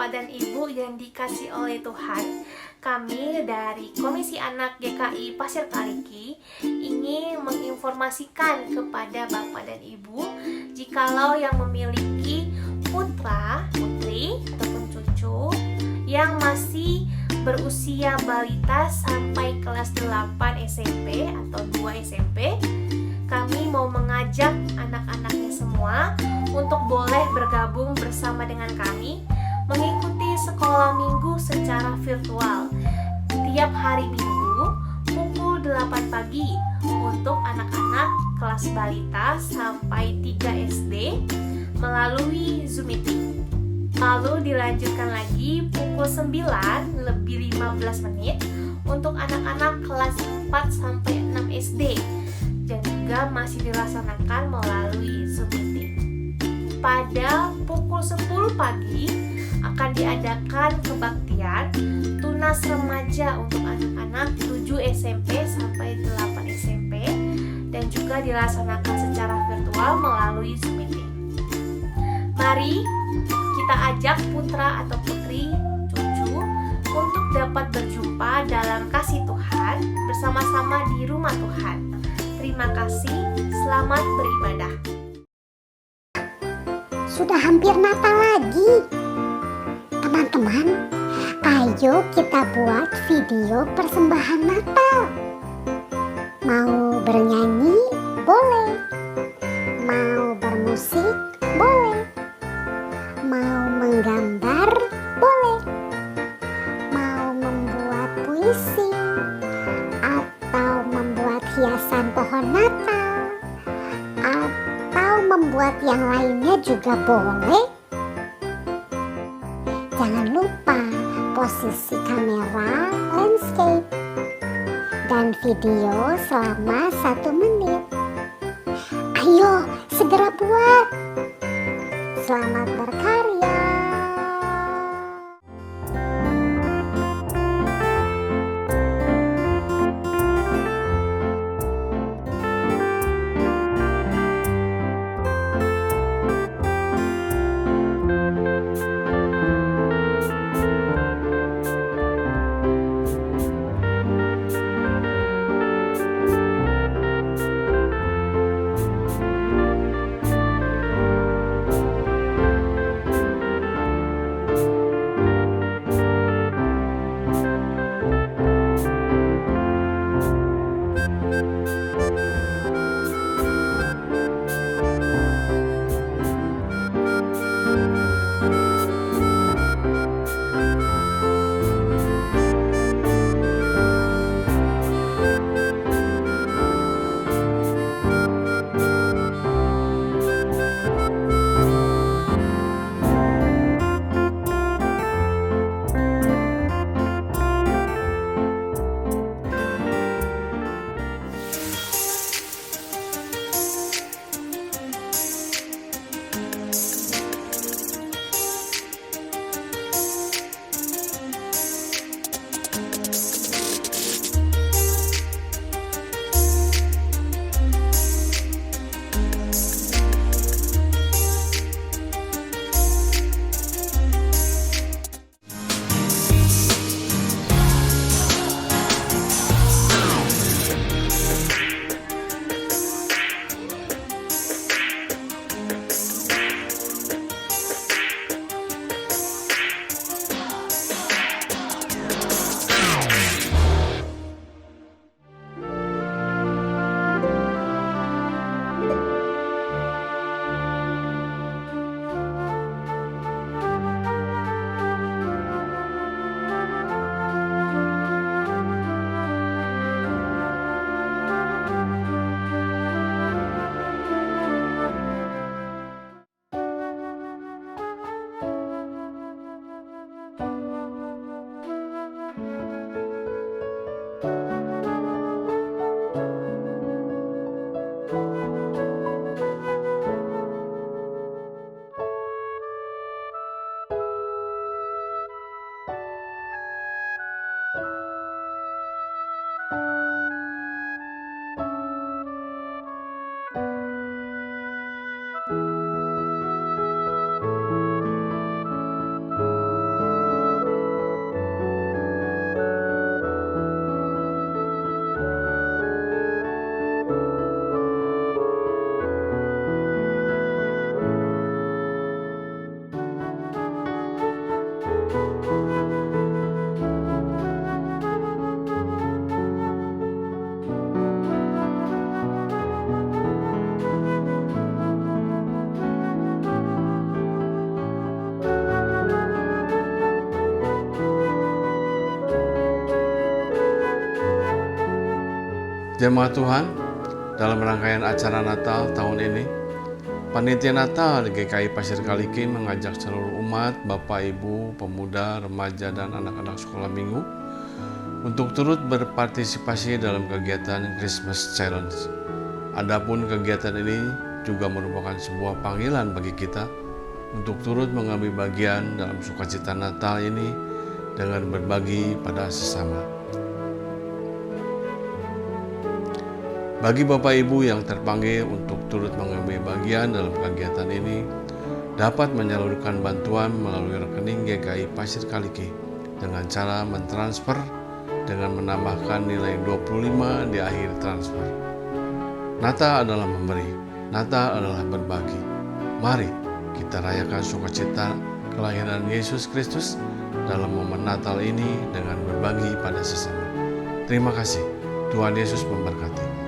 Bapak dan Ibu yang dikasih oleh Tuhan, kami dari Komisi Anak GKI Pasir Kaliki ingin menginformasikan kepada Bapak dan Ibu jikalau yang memiliki putra, putri, ataupun cucu yang masih berusia balita sampai kelas 8 SMP atau 2 SMP, kami mau mengajak anak-anaknya semua untuk boleh bergabung bersama dengan kami mengikuti sekolah minggu secara virtual tiap hari Minggu pukul 8 pagi untuk anak-anak kelas balita sampai 3 SD melalui Zoom meeting. Lalu dilanjutkan lagi pukul 9 lebih 15 menit untuk anak-anak kelas 4 sampai 6 SD dan juga masih dilaksanakan melalui Zoom meeting. Pada pukul 10 pagi akan diadakan kebaktian tunas remaja untuk anak-anak 7 SMP sampai 8 SMP dan juga dilaksanakan secara virtual melalui Zoom meeting. Mari kita ajak putra atau putri, cucu untuk dapat berjumpa dalam kasih Tuhan bersama-sama di rumah Tuhan. Terima kasih, selamat beribadah. Sudah hampir Natal lagi. Teman-teman, ayo kita buat video persembahan Natal. Mau bernyanyi? Boleh. Mau bermusik? Boleh. Mau menggambar? Boleh. Mau membuat puisi? Atau membuat hiasan pohon Natal? Atau membuat yang lainnya juga boleh. Jangan lupa posisi kamera landscape dan video selama 1 menit. Ayo segera buat. Selamat berkarya. Jemaat Tuhan, dalam rangkaian acara Natal tahun ini, Panitia Natal di GKI Pasir Kaliki mengajak seluruh umat, Bapak, Ibu, pemuda, remaja, dan anak-anak sekolah minggu untuk turut berpartisipasi dalam kegiatan Christmas Challenge. Adapun kegiatan ini juga merupakan sebuah panggilan bagi kita untuk turut mengambil bagian dalam sukacita Natal ini dengan berbagi pada sesama. Bagi Bapak Ibu yang terpanggil untuk turut mengambil bagian dalam kegiatan ini, dapat menyalurkan bantuan melalui rekening GKI Pasir Kaliki dengan cara mentransfer dengan menambahkan nilai 25 di akhir transfer. Natal adalah memberi, Natal adalah berbagi. Mari kita rayakan sukacita kelahiran Yesus Kristus dalam momen Natal ini dengan berbagi pada sesama. Terima kasih. Tuhan Yesus memberkati.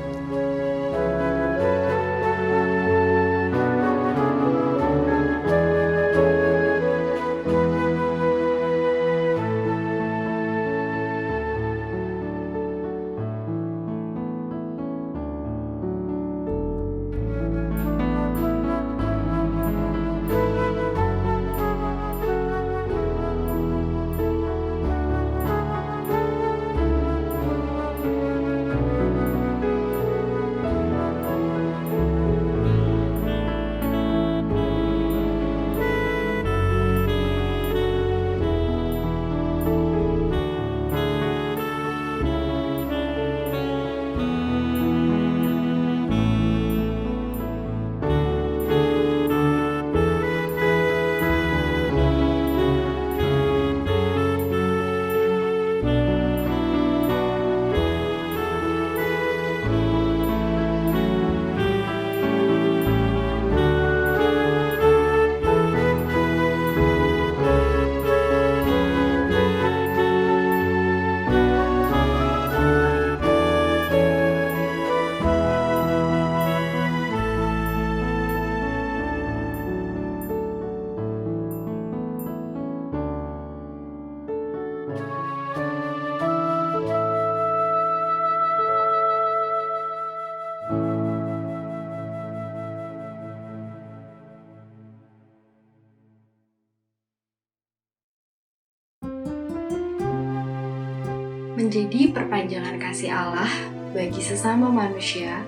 Menjadi perpanjangan kasih Allah bagi sesama manusia,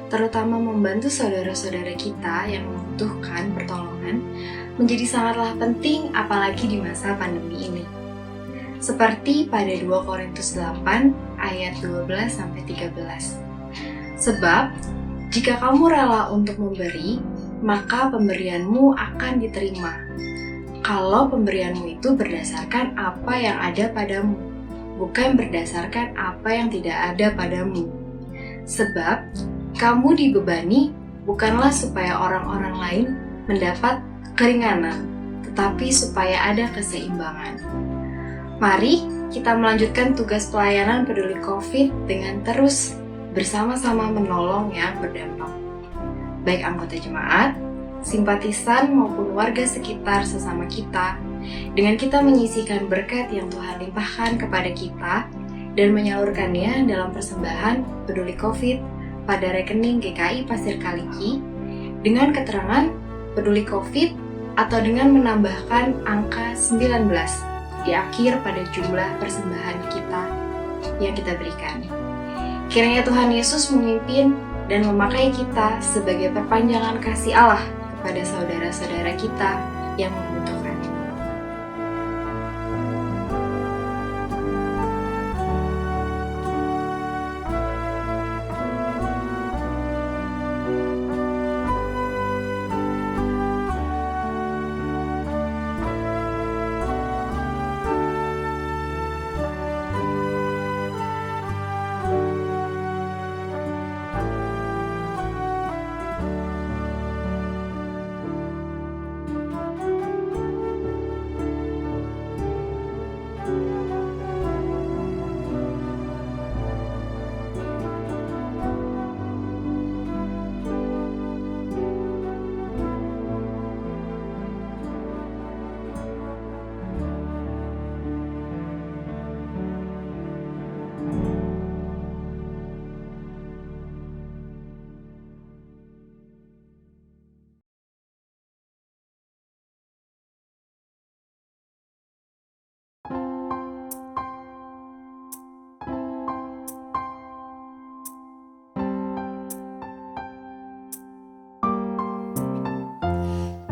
terutama membantu saudara-saudara kita yang membutuhkan pertolongan, menjadi sangatlah penting apalagi di masa pandemi ini. Seperti pada 2 Korintus 8 ayat 12-13. Sebab, jika kamu rela untuk memberi, maka pemberianmu akan diterima. Kalau pemberianmu itu berdasarkan apa yang ada padamu, bukan berdasarkan apa yang tidak ada padamu. Sebab, kamu dibebani bukanlah supaya orang-orang lain mendapat keringanan, tetapi supaya ada keseimbangan. Mari kita melanjutkan tugas pelayanan peduli COVID dengan terus bersama-sama menolong yang berdampak. Baik anggota jemaat, simpatisan maupun warga sekitar sesama kita, dengan kita menyisihkan berkat yang Tuhan limpahkan kepada kita dan menyalurkannya dalam persembahan peduli COVID pada rekening GKI Pasir Kaliki dengan keterangan peduli COVID atau dengan menambahkan angka 19 di akhir pada jumlah persembahan kita yang kita berikan. Kiranya Tuhan Yesus memimpin dan memakai kita sebagai perpanjangan kasih Allah kepada saudara-saudara kita yang membutuhkan.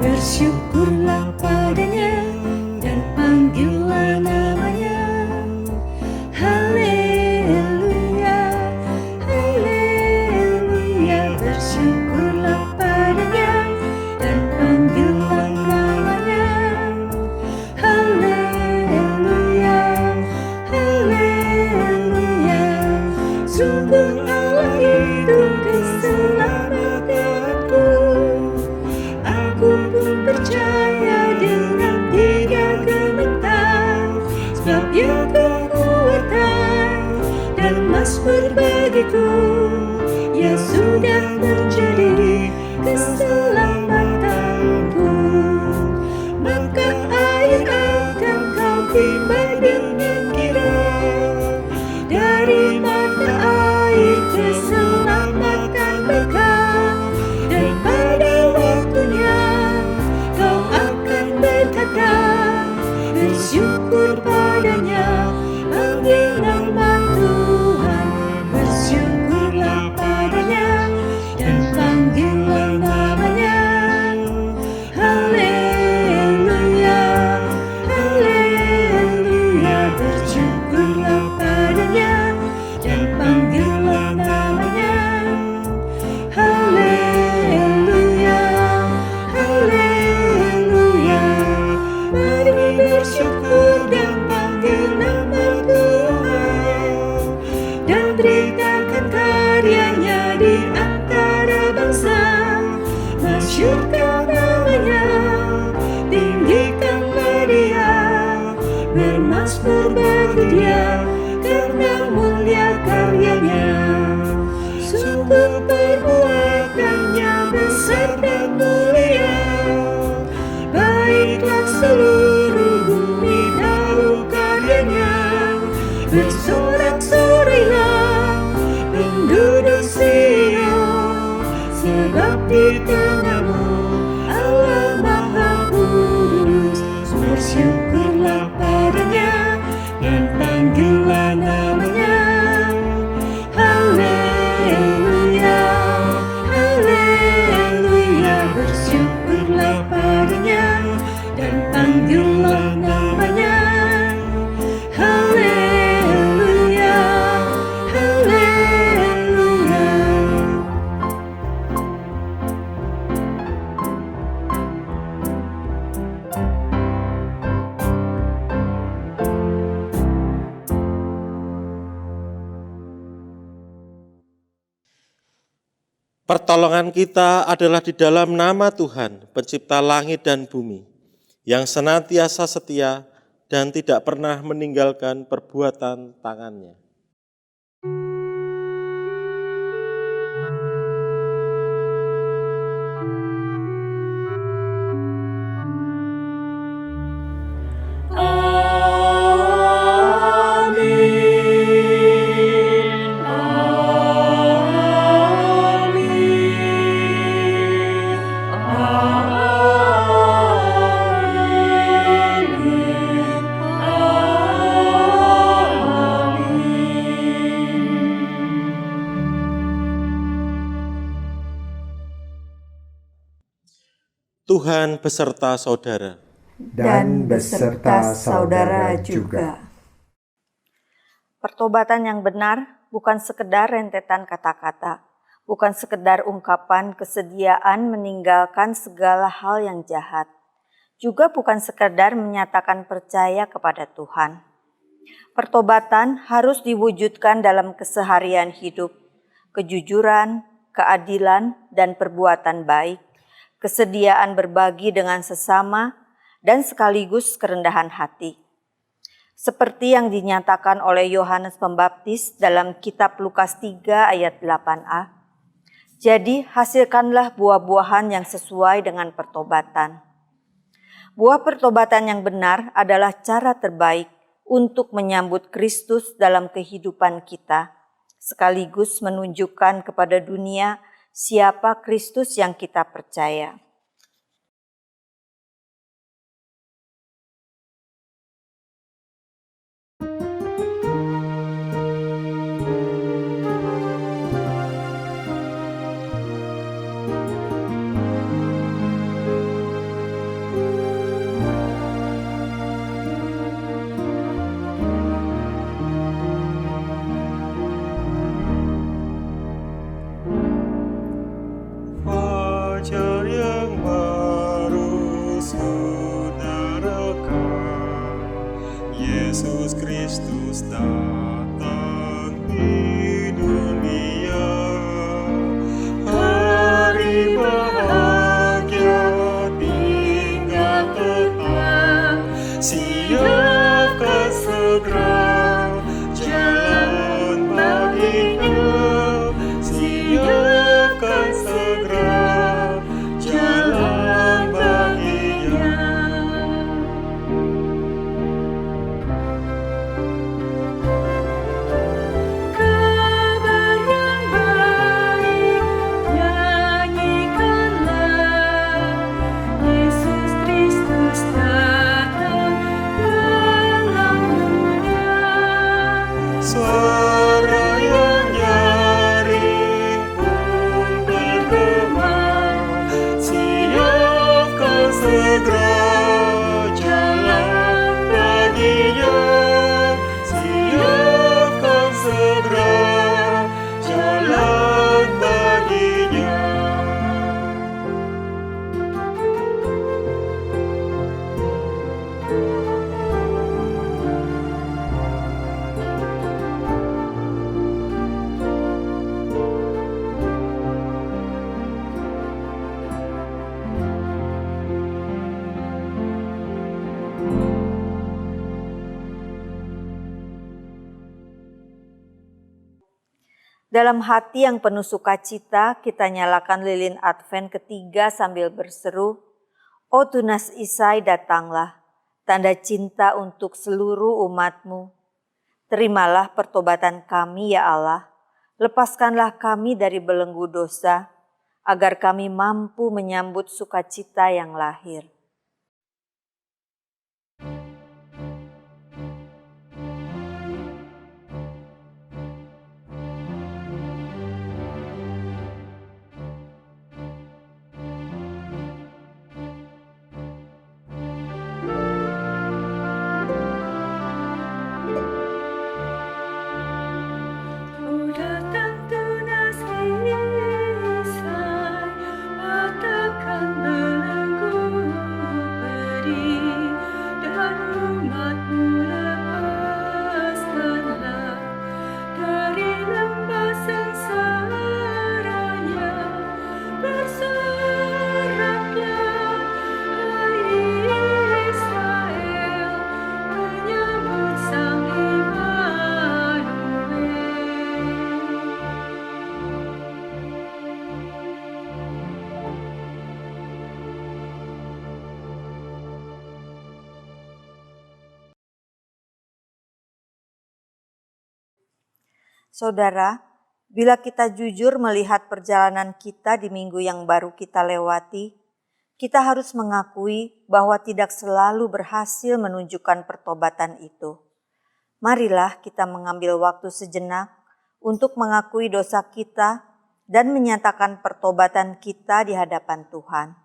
bersyukurlah padanya dan panggillah namanya. Haleluya, haleluya, bersyukurlah padanya dan panggillah namanya. Haleluya, haleluya, sungguh Allah itu keselamatanku. Aku pun percaya dengan Dia gemetar, sebab Dia kekuatan dan mazmur bagiku. Ya sudah menjadi keselamatanku. Maka air akan kau tiba dengan kiranya. Dari mata air keselamatan berkah, dan pada waktunya kau akan berkata, bersyukur padanya, panggil nama Tuhan. Bersyukurlah padanya dan panggillah namanya. Haleluya, haleluya, bersyukurlah padanya dan panggillah namanya. Haleluya, haleluya, mari bersyukur dan panggil nama Tuhan, dan beritakan karyanya di antara bangsa. Masyurkan namanya, tinggikanlah Dia, bermazmur bagi Dia, karena mulia karyanya. Sungguh perbuatannya besar dan mulia. Baiklah seluruh bumi tahu karyanya. Bersorak-sorailah penduduk Sion, sebab di tengahmu Allah Maha Kudus. Bersyukurlah padanya dan panggillah namanya. Haleluya, haleluya, bersyukurlah padanya dan panggillah namanya. Haleluya, haleluya. Pertolongan kita adalah di dalam nama Tuhan, pencipta langit dan bumi, yang senantiasa setia dan tidak pernah meninggalkan perbuatan tangannya. Tuhan beserta saudara. Dan beserta saudara juga. Pertobatan yang benar bukan sekedar rentetan kata-kata, bukan sekedar ungkapan kesediaan meninggalkan segala hal yang jahat, juga bukan sekedar menyatakan percaya kepada Tuhan. Pertobatan harus diwujudkan dalam keseharian hidup, kejujuran, keadilan, dan perbuatan baik, kesediaan berbagi dengan sesama, dan sekaligus kerendahan hati. Seperti yang dinyatakan oleh Yohanes Pembaptis dalam kitab Lukas 3 ayat 8a. Jadi hasilkanlah buah-buahan yang sesuai dengan pertobatan. Buah pertobatan yang benar adalah cara terbaik untuk menyambut Kristus dalam kehidupan kita, sekaligus menunjukkan kepada dunia siapa Kristus yang kita percaya. Fajar yang baru saudarakan, Yesus Kristus datang di dunia. Hari bahagia tinggal tetap, siapkan segera jalan baginya. Siapkan segera jalan baginya. Kabar yang baik nyanyikanlah, Yesus Kristus datang dalam dunia. Suara yang nyaring pun bergema, siapkan segera jalan baginya. Siapkan segera jalan baginya. Dalam hati yang penuh sukacita, kita nyalakan lilin Advent ketiga sambil berseru, "O tunas Isai datanglah, tanda cinta untuk seluruh umat-Mu. Terimalah pertobatan kami ya Allah, lepaskanlah kami dari belenggu dosa, agar kami mampu menyambut sukacita yang lahir." Oh datang tunas Isai, patahkan belenggu pedih, dan umat-Mu lepaskanlah dari lembah sengsaranya. Bersoraklah, hai Israel, menyambut Sang Immanuel. Saudara, bila kita jujur melihat perjalanan kita di minggu yang baru kita lewati, kita harus mengakui bahwa tidak selalu berhasil menunjukkan pertobatan itu. Marilah kita mengambil waktu sejenak untuk mengakui dosa kita dan menyatakan pertobatan kita di hadapan Tuhan.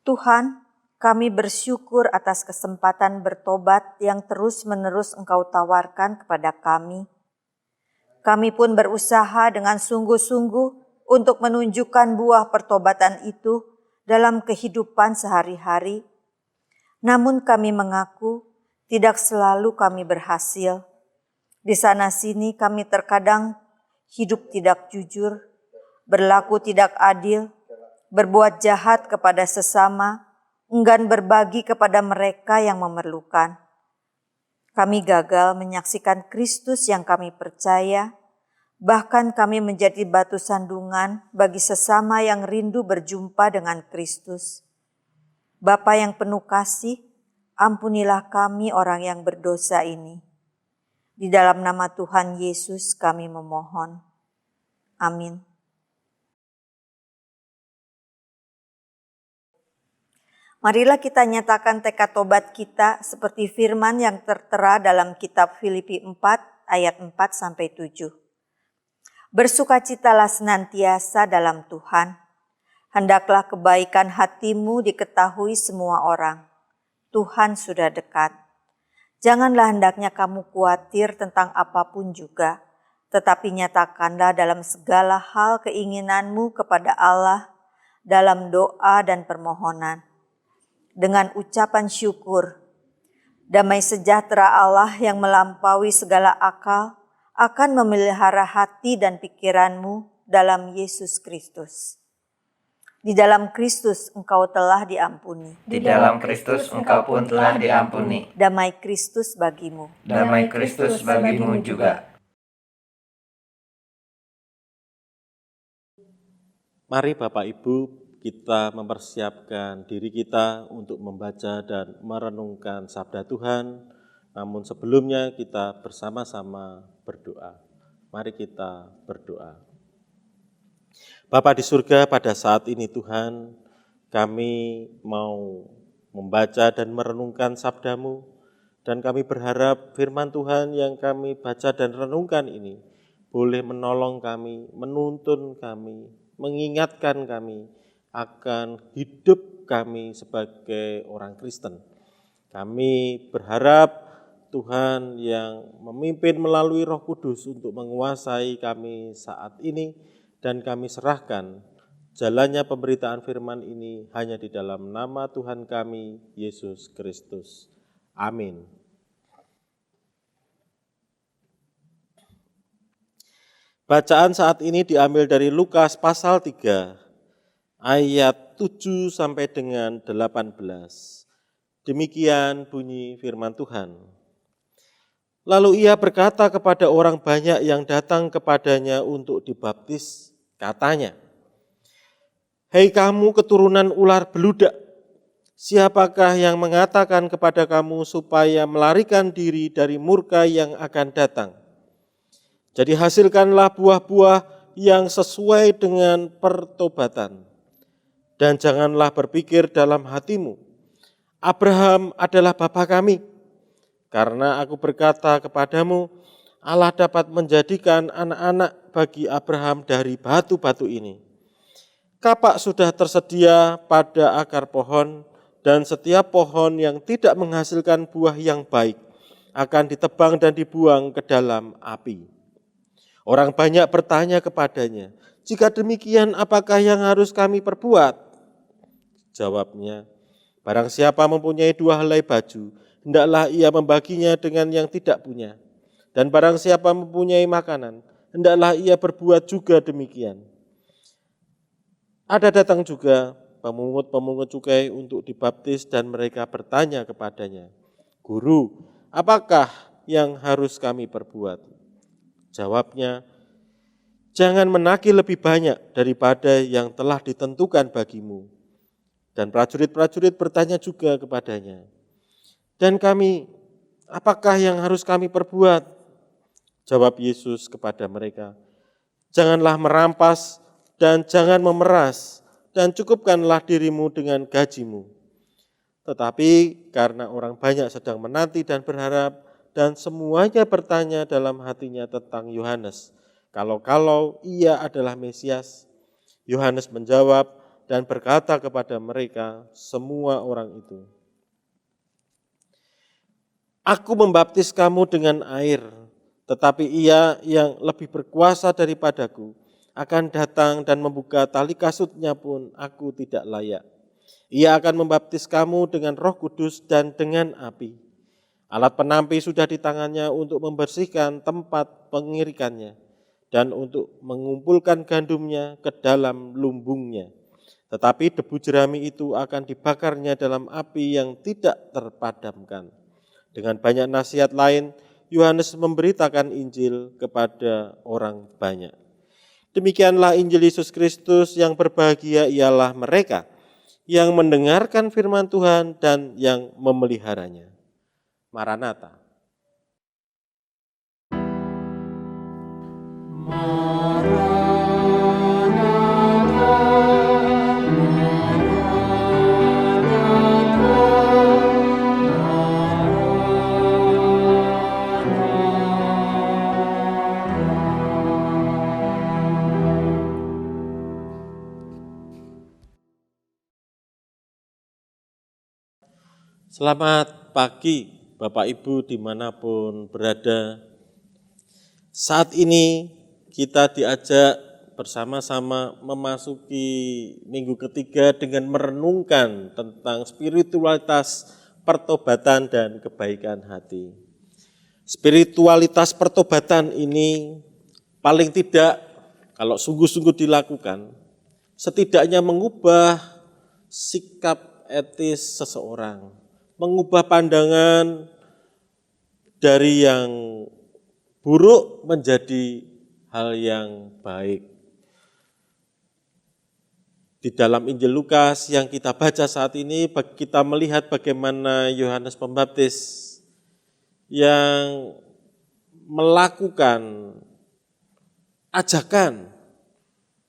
Tuhan, kami bersyukur atas kesempatan bertobat yang terus-menerus Engkau tawarkan kepada kami. Kami pun berusaha dengan sungguh-sungguh untuk menunjukkan buah pertobatan itu dalam kehidupan sehari-hari. Namun kami mengaku tidak selalu kami berhasil. Di sana-sini kami terkadang hidup tidak jujur, berlaku tidak adil, berbuat jahat kepada sesama, enggan berbagi kepada mereka yang memerlukan. Kami gagal menyaksikan Kristus yang kami percaya, bahkan kami menjadi batu sandungan bagi sesama yang rindu berjumpa dengan Kristus. Bapa yang penuh kasih, ampunilah kami orang yang berdosa ini. Di dalam nama Tuhan Yesus kami memohon. Amin. Marilah kita nyatakan tekad tobat kita seperti firman yang tertera dalam kitab Filipi 4 ayat 4-7. Bersukacitalah senantiasa dalam Tuhan. Hendaklah kebaikan hatimu diketahui semua orang. Tuhan sudah dekat. Janganlah hendaknya kamu khawatir tentang apapun juga, tetapi nyatakanlah dalam segala hal keinginanmu kepada Allah dalam doa dan permohonan. Dengan ucapan syukur, damai sejahtera Allah yang melampaui segala akal akan memelihara hati dan pikiranmu dalam Yesus Kristus. Di dalam Kristus engkau telah diampuni. Di dalam Kristus engkau pun telah diampuni. Damai Kristus bagimu. Damai Kristus bagimu juga. Mari Bapak Ibu, kita mempersiapkan diri kita untuk membaca dan merenungkan sabda Tuhan. Namun sebelumnya kita bersama-sama berdoa. Mari kita berdoa. Bapa di surga, pada saat ini Tuhan, kami mau membaca dan merenungkan sabda-Mu, dan kami berharap firman Tuhan yang kami baca dan renungkan ini boleh menolong kami, menuntun kami, mengingatkan kami akan hidup kami sebagai orang Kristen. Kami berharap Tuhan yang memimpin melalui Roh Kudus untuk menguasai kami saat ini, dan kami serahkan jalannya pemberitaan firman ini hanya di dalam nama Tuhan kami, Yesus Kristus. Amin. Bacaan saat ini diambil dari Lukas pasal 3, ayat 7 sampai dengan 18. Demikian bunyi firman Tuhan. Lalu ia berkata kepada orang banyak yang datang kepadanya untuk dibaptis, katanya, "Hei kamu keturunan ular beludak, siapakah yang mengatakan kepada kamu supaya melarikan diri dari murka yang akan datang? Jadi hasilkanlah buah-buah yang sesuai dengan pertobatan. Dan janganlah berpikir dalam hatimu, Abraham adalah bapa kami. Karena aku berkata kepadamu, Allah dapat menjadikan anak-anak bagi Abraham dari batu-batu ini. Kapak sudah tersedia pada akar pohon, dan setiap pohon yang tidak menghasilkan buah yang baik akan ditebang dan dibuang ke dalam api." Orang banyak bertanya kepadanya, "Jika demikian, apakah yang harus kami perbuat?" Jawabnya, "Barang siapa mempunyai 2 helai baju, hendaklah ia membaginya dengan yang tidak punya. Dan barang siapa mempunyai makanan, hendaklah ia berbuat juga demikian." Ada datang juga pemungut-pemungut cukai untuk dibaptis, dan mereka bertanya kepadanya, "Guru, apakah yang harus kami perbuat?" Jawabnya, "Jangan menagih lebih banyak daripada yang telah ditentukan bagimu." Dan prajurit-prajurit bertanya juga kepadanya, "Dan kami, apakah yang harus kami perbuat?" Jawab Yesus kepada mereka, "Janganlah merampas dan jangan memeras, dan cukupkanlah dirimu dengan gajimu." Tetapi karena orang banyak sedang menanti dan berharap, dan semuanya bertanya dalam hatinya tentang Yohanes, kalau ia adalah Mesias, Yohanes menjawab dan berkata kepada mereka semua orang itu, "Aku membaptis kamu dengan air, tetapi ia yang lebih berkuasa daripadaku akan datang dan membuka tali kasutnya pun aku tidak layak. Ia akan membaptis kamu dengan Roh Kudus dan dengan api. Alat penampi sudah di tangannya untuk membersihkan tempat pengirikannya dan untuk mengumpulkan gandumnya ke dalam lumbungnya. Tetapi debu jerami itu akan dibakarnya dalam api yang tidak terpadamkan." Dengan banyak nasihat lain, Yohanes memberitakan Injil kepada orang banyak. Demikianlah Injil Yesus Kristus. Yang berbahagia ialah mereka yang mendengarkan firman Tuhan dan yang memeliharanya. Maranatha. Selamat pagi Bapak Ibu dimanapun berada. Saat ini kita diajak bersama-sama memasuki minggu ketiga dengan merenungkan tentang spiritualitas pertobatan dan kebaikan hati. Spiritualitas pertobatan ini paling tidak kalau sungguh-sungguh dilakukan, setidaknya mengubah sikap etis seseorang, mengubah pandangan dari yang buruk menjadi hal yang baik. Di dalam Injil Lukas yang kita baca saat ini, kita melihat bagaimana Yohanes Pembaptis yang melakukan ajakan,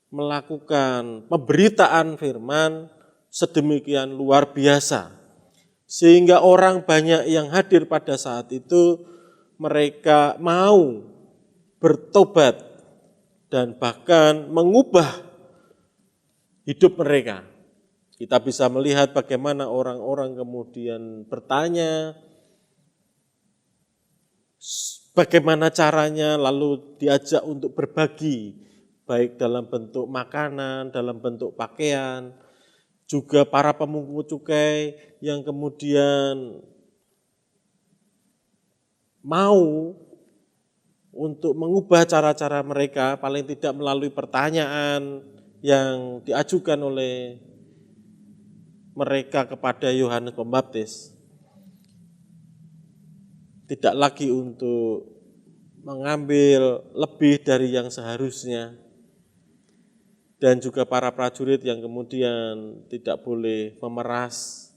melakukan pemberitaan firman sedemikian luar biasa. Sehingga orang banyak yang hadir pada saat itu, mereka mau bertobat dan bahkan mengubah hidup mereka. Kita bisa melihat bagaimana orang-orang kemudian bertanya, bagaimana caranya, lalu diajak untuk berbagi, baik dalam bentuk makanan, dalam bentuk pakaian, juga para pemungut cukai yang kemudian mau untuk mengubah cara-cara mereka, paling tidak melalui pertanyaan yang diajukan oleh mereka kepada Yohanes Pembaptis. Tidak lagi untuk mengambil lebih dari yang seharusnya. Dan juga para prajurit yang kemudian tidak boleh memeras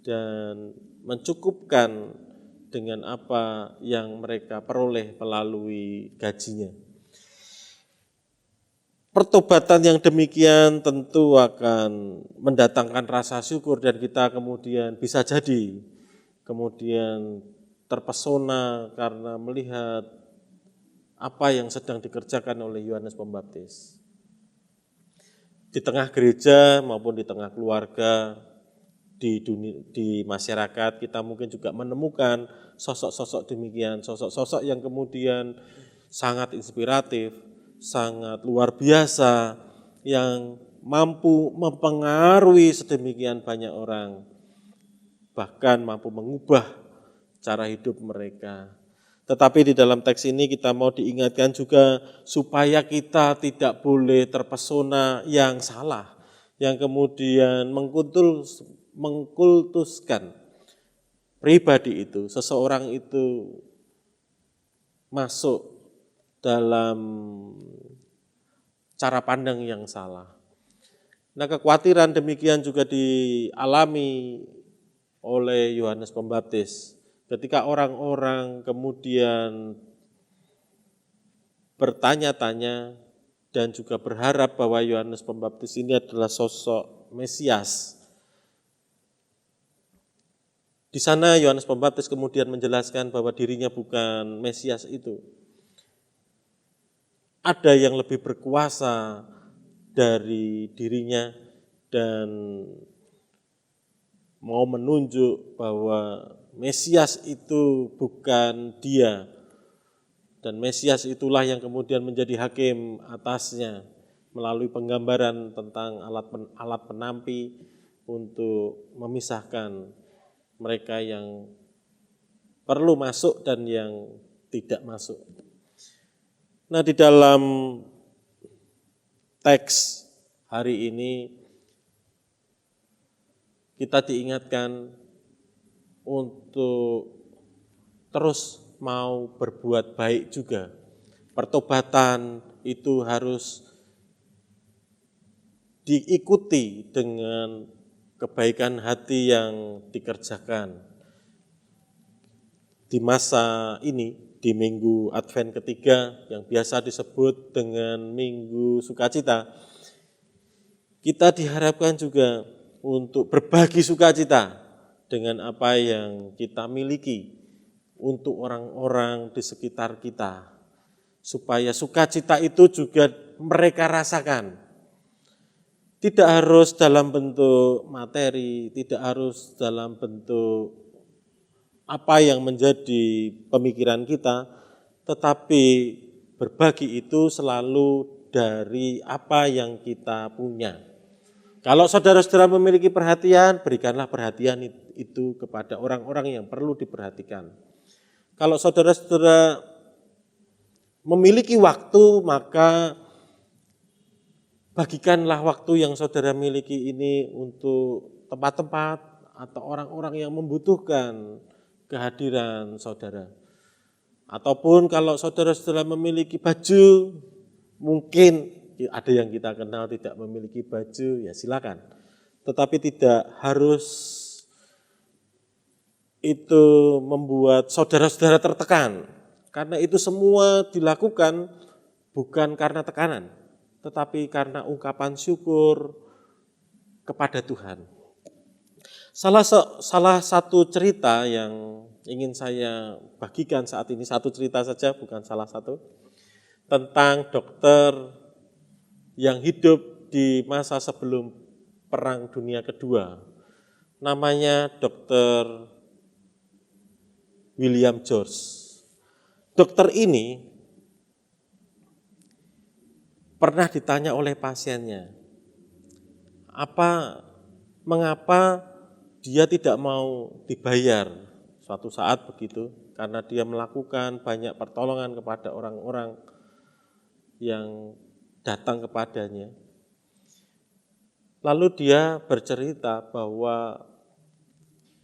dan mencukupkan dengan apa yang mereka peroleh melalui gajinya. Pertobatan yang demikian tentu akan mendatangkan rasa syukur dan kita kemudian bisa jadi kemudian terpesona karena melihat apa yang sedang dikerjakan oleh Yohanes Pembaptis. Di tengah gereja maupun di tengah keluarga, di masyarakat kita mungkin juga menemukan sosok-sosok demikian, sosok-sosok yang kemudian sangat inspiratif, sangat luar biasa, yang mampu mempengaruhi sedemikian banyak orang, bahkan mampu mengubah cara hidup mereka. Tetapi di dalam teks ini kita mau diingatkan juga supaya kita tidak boleh terpesona yang salah, yang kemudian mengkultuskan pribadi itu, seseorang itu masuk dalam cara pandang yang salah. Nah, kekhawatiran demikian juga dialami oleh Yohanes Pembaptis. Ketika orang-orang kemudian bertanya-tanya dan juga berharap bahwa Yohanes Pembaptis ini adalah sosok Mesias. Di sana Yohanes Pembaptis kemudian menjelaskan bahwa dirinya bukan Mesias itu. Ada yang lebih berkuasa dari dirinya dan mau menunjuk bahwa Mesias itu bukan dia, dan Mesias itulah yang kemudian menjadi hakim atasnya melalui penggambaran tentang alat penampi untuk memisahkan mereka yang perlu masuk dan yang tidak masuk. Nah, di dalam teks hari ini kita diingatkan untuk terus mau berbuat baik juga. Pertobatan itu harus diikuti dengan kebaikan hati yang dikerjakan. Di masa ini, di minggu Advent ketiga yang biasa disebut dengan Minggu Sukacita, kita diharapkan juga untuk berbagi sukacita dengan apa yang kita miliki untuk orang-orang di sekitar kita, supaya sukacita itu juga mereka rasakan. Tidak harus dalam bentuk materi, tidak harus dalam bentuk apa yang menjadi pemikiran kita, tetapi berbagi itu selalu dari apa yang kita punya. Kalau saudara-saudara memiliki perhatian, berikanlah perhatian itu kepada orang-orang yang perlu diperhatikan. Kalau saudara-saudara memiliki waktu, maka bagikanlah waktu yang saudara miliki ini untuk tempat-tempat atau orang-orang yang membutuhkan kehadiran saudara. Ataupun kalau saudara-saudara memiliki baju, mungkin ada yang kita kenal tidak memiliki baju, ya silakan. Tetapi tidak harus itu membuat saudara-saudara tertekan. Karena itu semua dilakukan bukan karena tekanan, tetapi karena ungkapan syukur kepada Tuhan. Salah satu cerita yang ingin saya bagikan saat ini, satu cerita saja, bukan salah satu, tentang dokter yang hidup di masa sebelum Perang Dunia Kedua. Namanya Dr. William George. Dokter ini pernah ditanya oleh pasiennya, mengapa dia tidak mau dibayar suatu saat begitu, karena dia melakukan banyak pertolongan kepada orang-orang yang datang kepadanya. Lalu dia bercerita bahwa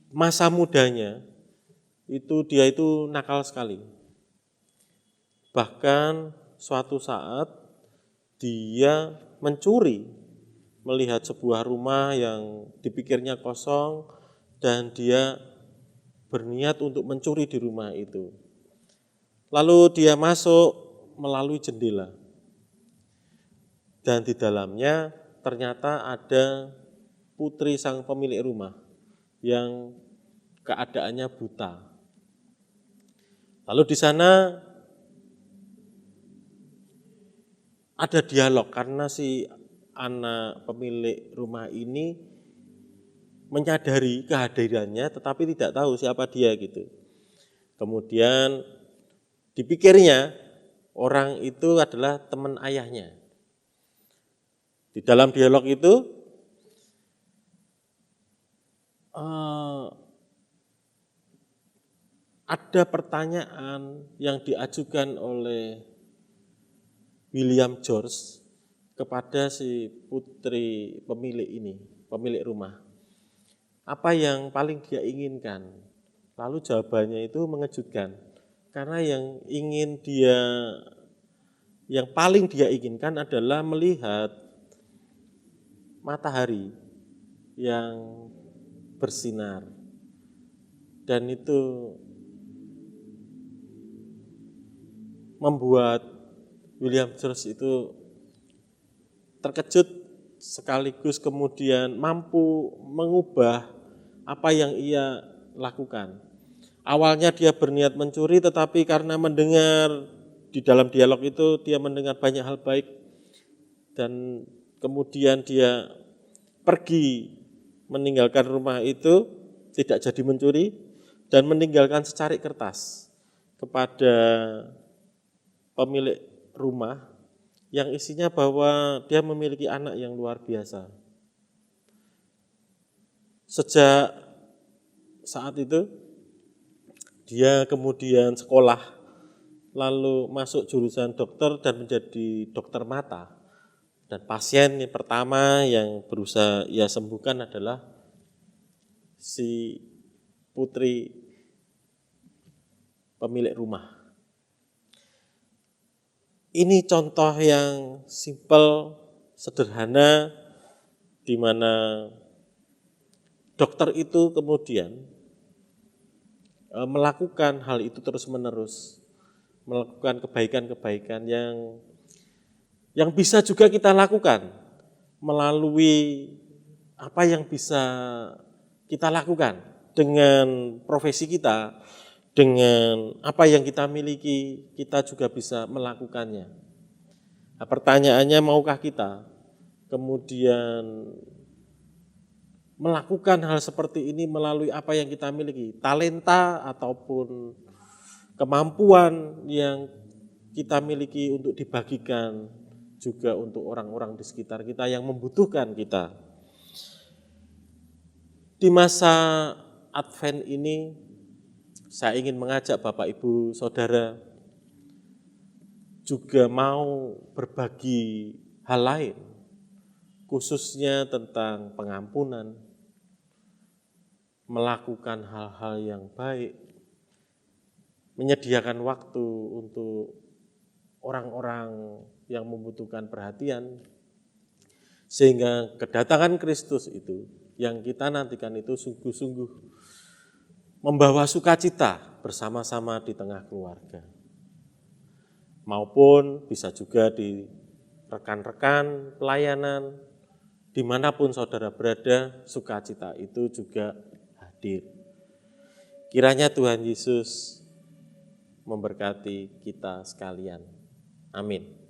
masa mudanya dia itu nakal sekali. Bahkan suatu saat dia mencuri, melihat sebuah rumah yang dipikirnya kosong dan dia berniat untuk mencuri di rumah itu. Lalu dia masuk melalui jendela. Dan di dalamnya ternyata ada putri sang pemilik rumah yang keadaannya buta. Lalu di sana ada dialog karena si anak pemilik rumah ini menyadari kehadirannya tetapi tidak tahu siapa dia gitu. Kemudian dipikirnya orang itu adalah teman ayahnya. Di dalam dialog itu ada pertanyaan yang diajukan oleh William George kepada si putri pemilik rumah. Apa yang paling dia inginkan? Lalu jawabannya itu mengejutkan. Karena yang paling dia inginkan adalah melihat matahari yang bersinar. Dan itu membuat William George itu terkejut sekaligus kemudian mampu mengubah apa yang ia lakukan. Awalnya dia berniat mencuri, tetapi karena mendengar di dalam dialog itu dia mendengar banyak hal baik dan kemudian dia pergi meninggalkan rumah itu, tidak jadi mencuri dan meninggalkan secarik kertas kepada pemilik rumah yang isinya bahwa dia memiliki anak yang luar biasa. Sejak saat itu dia kemudian sekolah, lalu masuk jurusan dokter dan menjadi dokter mata. Dan pasien yang pertama yang berusaha ia sembuhkan adalah si putri pemilik rumah. Ini contoh yang simpel, sederhana, di mana dokter itu kemudian melakukan hal itu terus-menerus, melakukan kebaikan-kebaikan yang bisa juga kita lakukan melalui apa yang bisa kita lakukan dengan profesi kita, dengan apa yang kita miliki, kita juga bisa melakukannya. Nah, pertanyaannya, maukah kita kemudian melakukan hal seperti ini melalui apa yang kita miliki, talenta ataupun kemampuan yang kita miliki untuk dibagikan juga untuk orang-orang di sekitar kita yang membutuhkan kita. Di masa Advent ini, saya ingin mengajak Bapak, Ibu, Saudara juga mau berbagi hal lain, khususnya tentang pengampunan, melakukan hal-hal yang baik, menyediakan waktu untuk orang-orang yang membutuhkan perhatian, sehingga kedatangan Kristus itu yang kita nantikan itu sungguh-sungguh membawa sukacita bersama-sama di tengah keluarga. Maupun bisa juga di rekan-rekan pelayanan, dimanapun saudara berada, sukacita itu juga hadir. Kiranya Tuhan Yesus memberkati kita sekalian. Amin.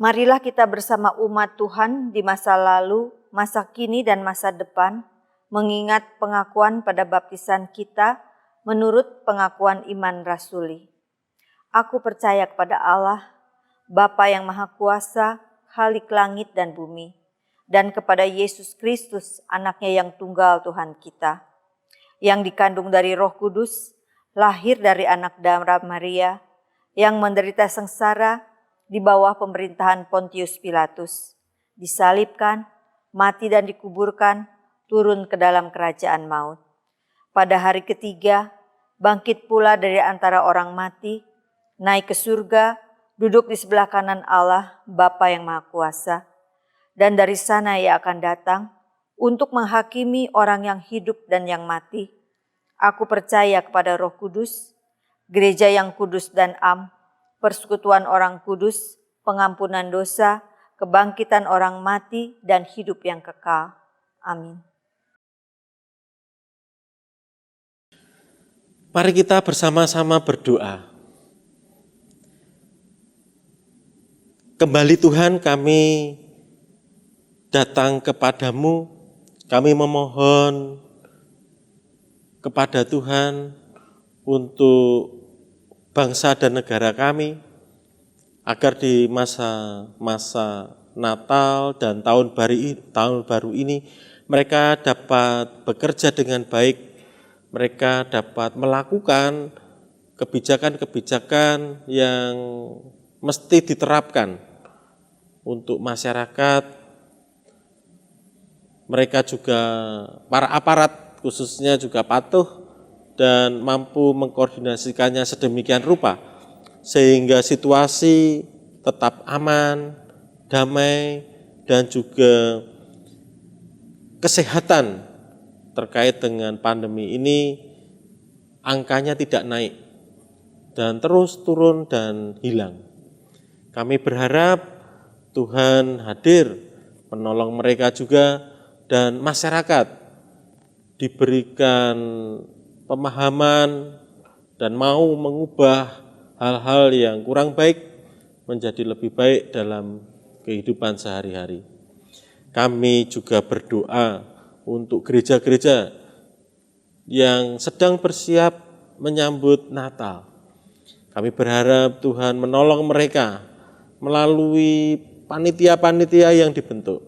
Marilah kita bersama umat Tuhan di masa lalu, masa kini, dan masa depan, mengingat pengakuan pada baptisan kita menurut pengakuan iman rasuli. Aku percaya kepada Allah, Bapa yang Maha Kuasa, Khalik langit dan bumi, dan kepada Yesus Kristus, anaknya yang tunggal Tuhan kita, yang dikandung dari Roh Kudus, lahir dari anak darah Maria, yang menderita sengsara di bawah pemerintahan Pontius Pilatus, disalibkan, mati dan dikuburkan, turun ke dalam kerajaan maut. Pada hari ketiga, bangkit pula dari antara orang mati, naik ke surga, duduk di sebelah kanan Allah, Bapa yang Maha Kuasa, dan dari sana Ia akan datang untuk menghakimi orang yang hidup dan yang mati. Aku percaya kepada Roh Kudus, gereja yang kudus dan am, persekutuan orang kudus, pengampunan dosa, kebangkitan orang mati, dan hidup yang kekal. Amin. Mari kita bersama-sama berdoa. Kembali Tuhan, kami datang kepadamu, kami memohon kepada Tuhan untuk bangsa dan negara kami, agar di masa Natal dan tahun baru ini mereka dapat bekerja dengan baik, mereka dapat melakukan kebijakan-kebijakan yang mesti diterapkan untuk masyarakat. Mereka juga, para aparat khususnya juga patuh dan mampu mengkoordinasikannya sedemikian rupa sehingga situasi tetap aman, damai, dan juga kesehatan terkait dengan pandemi ini angkanya tidak naik dan terus turun dan hilang. Kami berharap Tuhan hadir menolong mereka juga dan masyarakat diberikan pemahaman dan mau mengubah hal-hal yang kurang baik menjadi lebih baik dalam kehidupan sehari-hari. Kami juga berdoa untuk gereja-gereja yang sedang bersiap menyambut Natal. Kami berharap Tuhan menolong mereka melalui panitia-panitia yang dibentuk,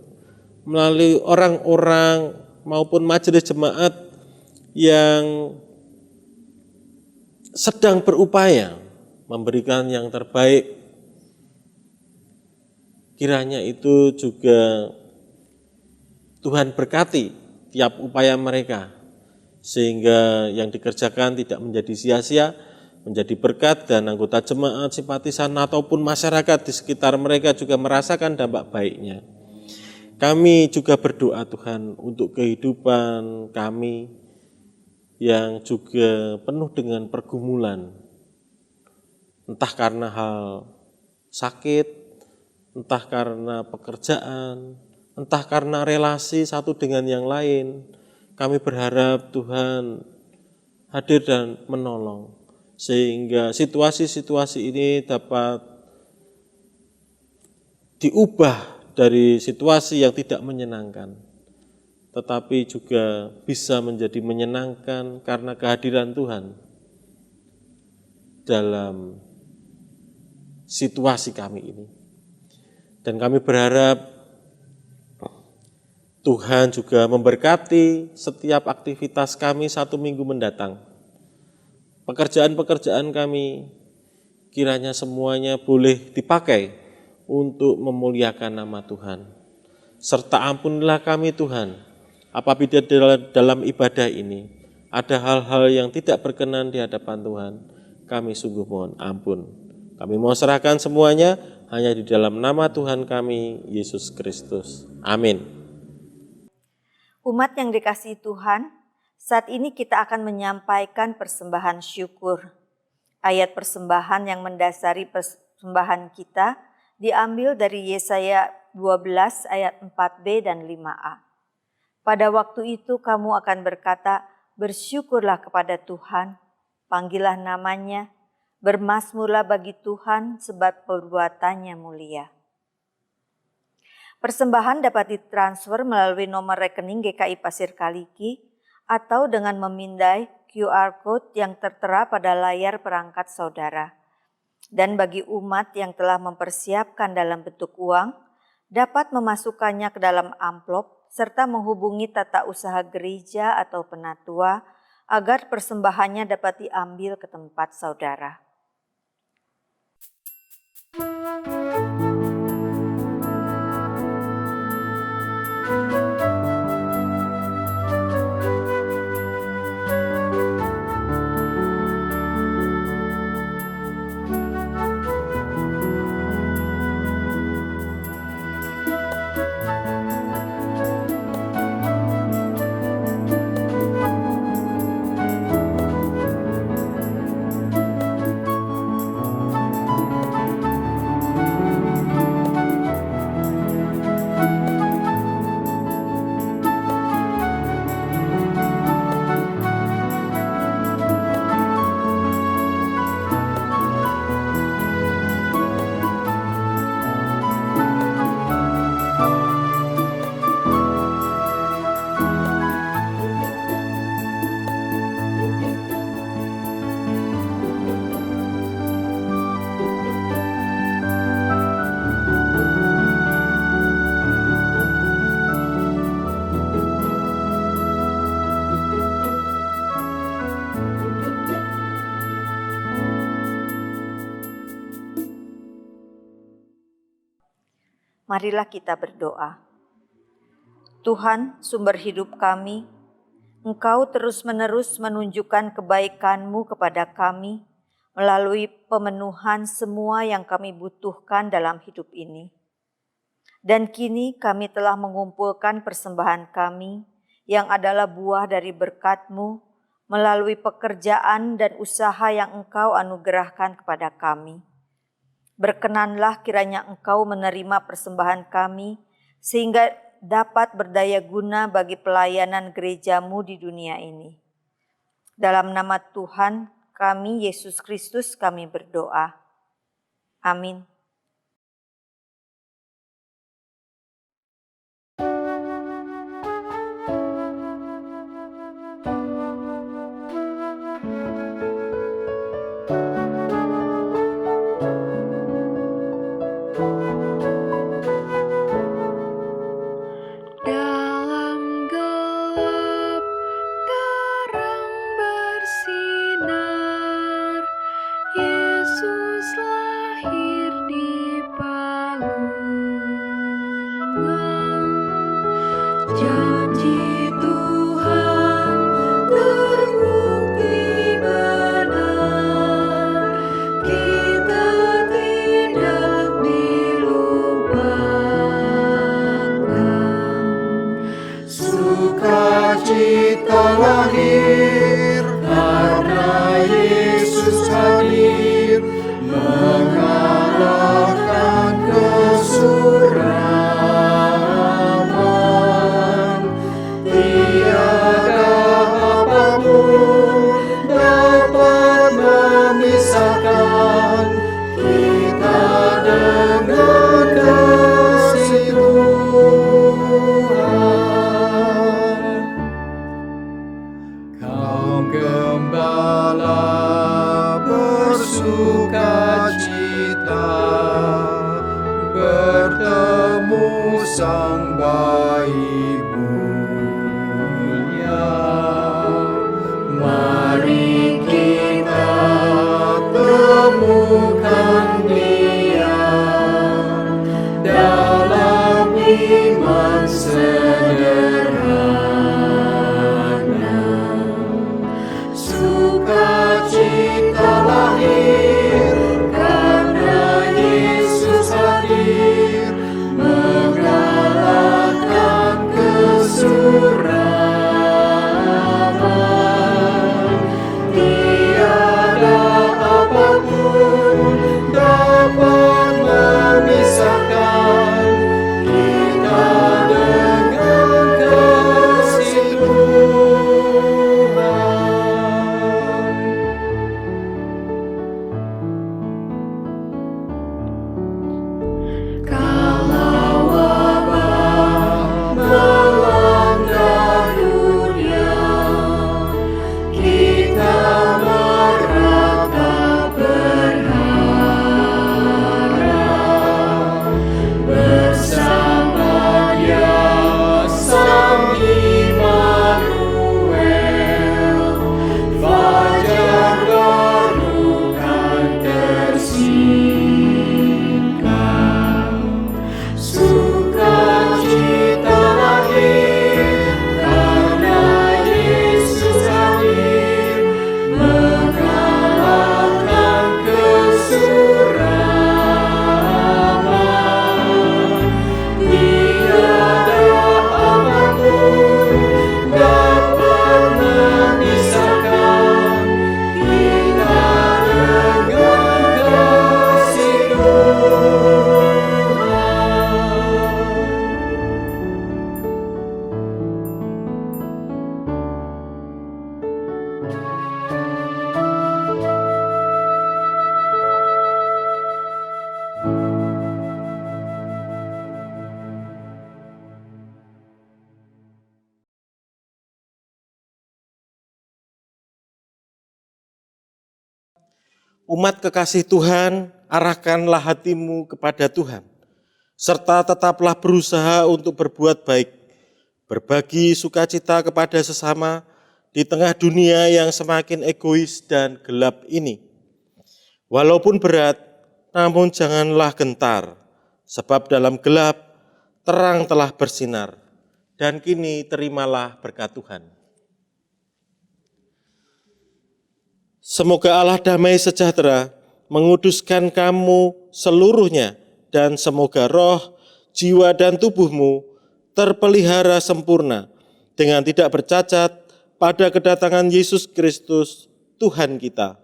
melalui orang-orang maupun majelis jemaat yang sedang berupaya memberikan yang terbaik. Kiranya itu juga Tuhan berkati tiap upaya mereka, sehingga yang dikerjakan tidak menjadi sia-sia, menjadi berkat, dan anggota jemaat, simpatisan, ataupun masyarakat di sekitar mereka juga merasakan dampak baiknya. Kami juga berdoa Tuhan untuk kehidupan kami yang juga penuh dengan pergumulan, entah karena hal sakit, entah karena pekerjaan, entah karena relasi satu dengan yang lain. Kami berharap Tuhan hadir dan menolong, sehingga situasi-situasi ini dapat diubah dari situasi yang tidak menyenangkan, tetapi juga bisa menjadi menyenangkan karena kehadiran Tuhan dalam situasi kami ini. Dan kami berharap Tuhan juga memberkati setiap aktivitas kami 1 minggu mendatang. Pekerjaan-pekerjaan kami kiranya semuanya boleh dipakai untuk memuliakan nama Tuhan. Serta ampunilah kami Tuhan, apabila dalam ibadah ini ada hal-hal yang tidak berkenan di hadapan Tuhan, kami sungguh mohon ampun. Kami mau serahkan semuanya hanya di dalam nama Tuhan kami, Yesus Kristus. Amin. Umat yang dikasihi Tuhan, saat ini kita akan menyampaikan persembahan syukur. Ayat persembahan yang mendasari persembahan kita diambil dari Yesaya 12 ayat 4b dan 5a. Pada waktu itu kamu akan berkata, bersyukurlah kepada Tuhan, panggillah namanya, bermazmurlah bagi Tuhan sebab perbuatannya mulia. Persembahan dapat ditransfer melalui nomor rekening GKI Pasir Kaliki atau dengan memindai QR Code yang tertera pada layar perangkat saudara. Dan bagi umat yang telah mempersiapkan dalam bentuk uang, dapat memasukkannya ke dalam amplop serta menghubungi tata usaha gereja atau penatua agar persembahannya dapat diambil ke tempat saudara. Marilah kita berdoa. Tuhan, sumber hidup kami, Engkau terus-menerus menunjukkan kebaikan-Mu kepada kami melalui pemenuhan semua yang kami butuhkan dalam hidup ini. Dan kini kami telah mengumpulkan persembahan kami yang adalah buah dari berkat-Mu melalui pekerjaan dan usaha yang Engkau anugerahkan kepada kami. Berkenanlah kiranya Engkau menerima persembahan kami sehingga dapat berdaya guna bagi pelayanan gereja-Mu di dunia ini. Dalam nama Tuhan kami, Yesus Kristus, kami berdoa. Amin. Dalam gelap terang bersinar, Yesus lahir sukacita bertemu sang bayi mulia. Mari kita temukan Dia dalam iman sederhana. Sukacita lahir karena Yesus hadir mengalahkan kesuraman. Tiada apapun dapat memisahkan kita dengan kasih Tuhan. Kalau wabah melanda dunia, kita meratap berharap bersama Dia Sang Immanuel. Fajar baru kan tersingkap. Sukacita lahir karena Yesus hadir mengalahkan kesuraman. Tiada apapun dapat memisahkan kita dengan kasih Tuhan. Umat kekasih Tuhan, arahkanlah hatimu kepada Tuhan, serta tetaplah berusaha untuk berbuat baik, berbagi sukacita kepada sesama di tengah dunia yang semakin egois dan gelap ini. Walaupun berat, namun janganlah gentar, sebab dalam gelap terang telah bersinar, dan kini terimalah berkat Tuhan. Semoga Allah damai sejahtera menguduskan kamu seluruhnya, dan semoga roh, jiwa, dan tubuhmu terpelihara sempurna dengan tidak bercacat pada kedatangan Yesus Kristus Tuhan kita.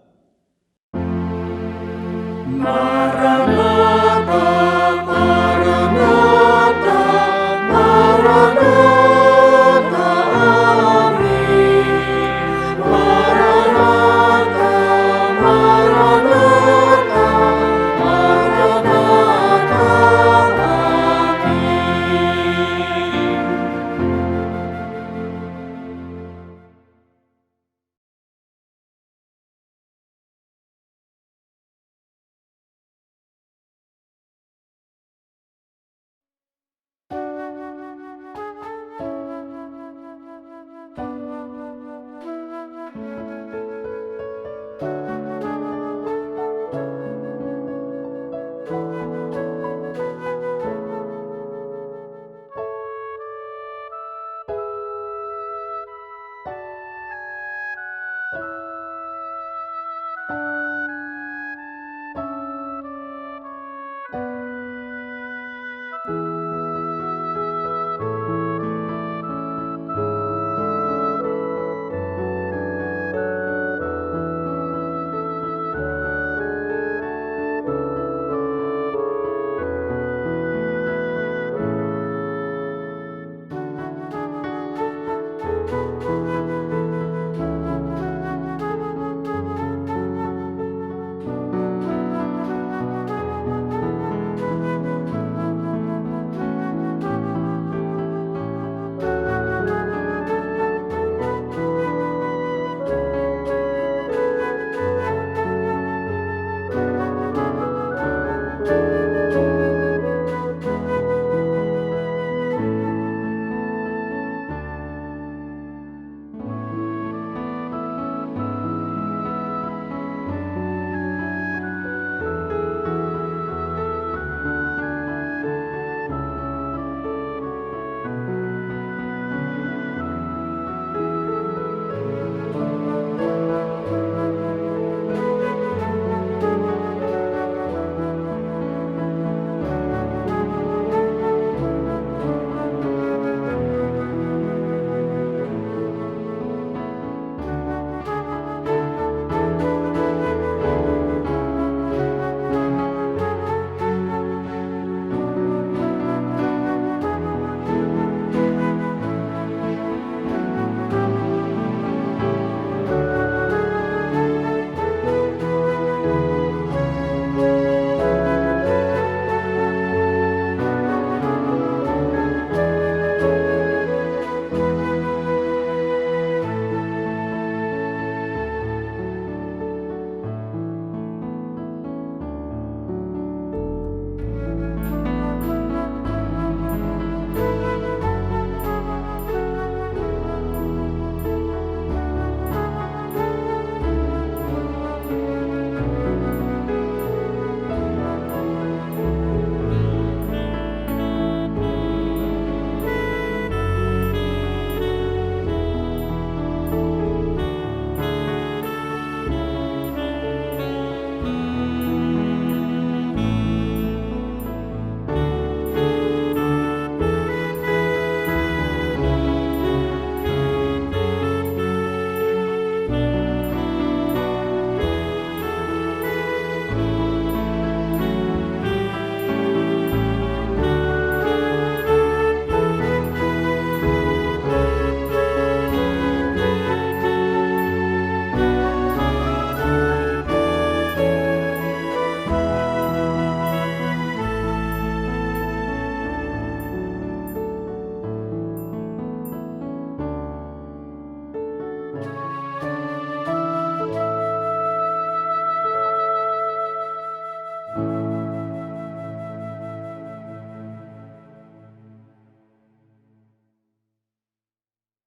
Maranatha.